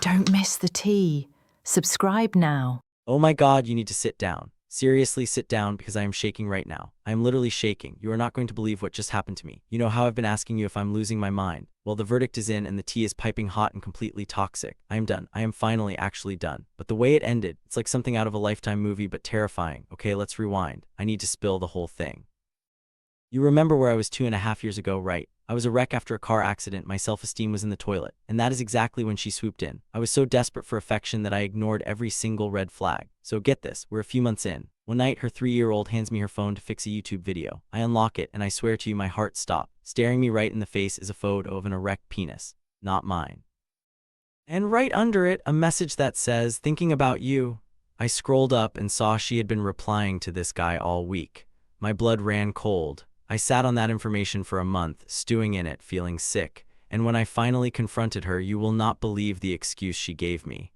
Don't miss the tea. Subscribe now. Oh my God, you need to sit down. Seriously, sit down because I am shaking right now. I am literally shaking. You are not going to believe what just happened to me. You know how I've been asking you if I'm losing my mind. Well, the verdict is in and the tea is piping hot and completely toxic. I am done. I am finally actually done. But the way it ended, it's like something out of a Lifetime movie but terrifying. Okay, let's rewind. I need to spill the whole thing. You remember where I was 2.5 years ago, right? I was a wreck after a car accident, my self-esteem was in the toilet, and that is exactly when she swooped in. I was so desperate for affection that I ignored every single red flag. So get this, we're a few months in. One night, her 3-year-old hands me her phone to fix a YouTube video. I unlock it, and I swear to you my heart stopped. Staring me right in the face is a photo of an erect penis. Not mine. And right under it, a message that says, "Thinking about you." I scrolled up and saw she had been replying to this guy all week. My blood ran cold. I sat on that information for a month, stewing in it, feeling sick, and when I finally confronted her, you will not believe the excuse she gave me.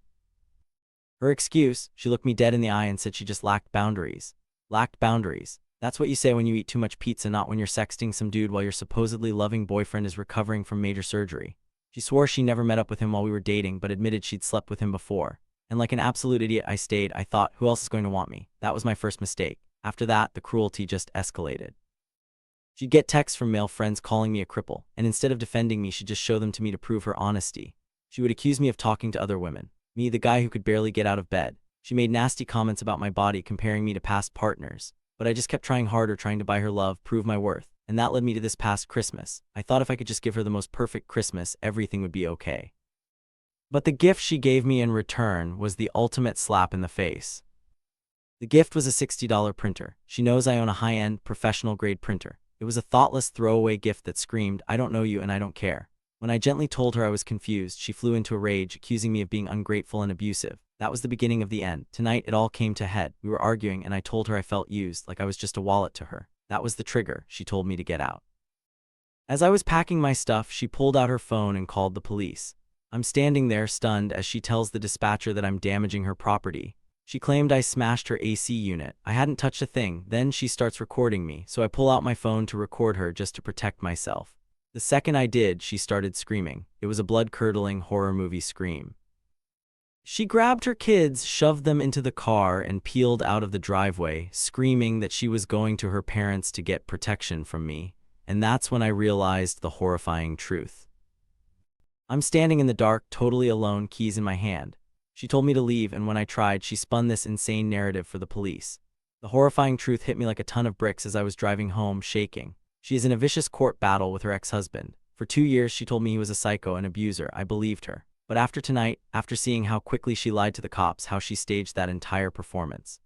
Her excuse, she looked me dead in the eye and said she just lacked boundaries. Lacked boundaries. That's what you say when you eat too much pizza, not when you're sexting some dude while your supposedly loving boyfriend is recovering from major surgery. She swore she never met up with him while we were dating, but admitted she'd slept with him before. And like an absolute idiot, I stayed. I thought, who else is going to want me? That was my first mistake. After that, the cruelty just escalated. She'd get texts from male friends calling me a cripple, and instead of defending me, she'd just show them to me to prove her honesty. She would accuse me of talking to other women. Me, the guy who could barely get out of bed. She made nasty comments about my body, comparing me to past partners. But I just kept trying harder, trying to buy her love, prove my worth. And that led me to this past Christmas. I thought if I could just give her the most perfect Christmas, everything would be okay. But the gift she gave me in return was the ultimate slap in the face. The gift was a $60 printer. She knows I own a high-end, professional-grade printer. It was a thoughtless throwaway gift that screamed, "I don't know you and I don't care." When I gently told her I was confused, she flew into a rage, accusing me of being ungrateful and abusive. That was the beginning of the end. Tonight, it all came to a head. We were arguing, and I told her I felt used, like I was just a wallet to her. That was the trigger. She told me to get out. As I was packing my stuff, she pulled out her phone and called the police. I'm standing there, stunned, as she tells the dispatcher that I'm damaging her property. She claimed I smashed her AC unit. I hadn't touched a thing. Then she starts recording me, so I pull out my phone to record her just to protect myself. The second I did, she started screaming. It was a blood-curdling horror movie scream. She grabbed her kids, shoved them into the car, and peeled out of the driveway, screaming that she was going to her parents to get protection from me. And that's when I realized the horrifying truth. I'm standing in the dark, totally alone, keys in my hand. She told me to leave, and when I tried, she spun this insane narrative for the police. The horrifying truth hit me like a ton of bricks as I was driving home, shaking. She is in a vicious court battle with her ex-husband. For 2 years, she told me he was a psycho and abuser. I believed her. But after tonight, after seeing how quickly she lied to the cops, how she staged that entire performance,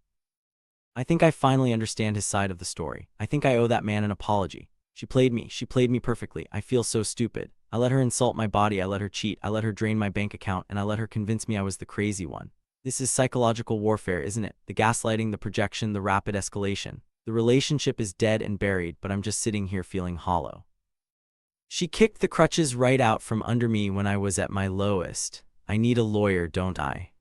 I think I finally understand his side of the story. I think I owe that man an apology. She played me perfectly. I feel so stupid. I let her insult my body, I let her cheat, I let her drain my bank account, and I let her convince me I was the crazy one. This is psychological warfare, isn't it? The gaslighting, the projection, the rapid escalation. The relationship is dead and buried, but I'm just sitting here feeling hollow. She kicked the crutches right out from under me when I was at my lowest. I need a lawyer, don't I?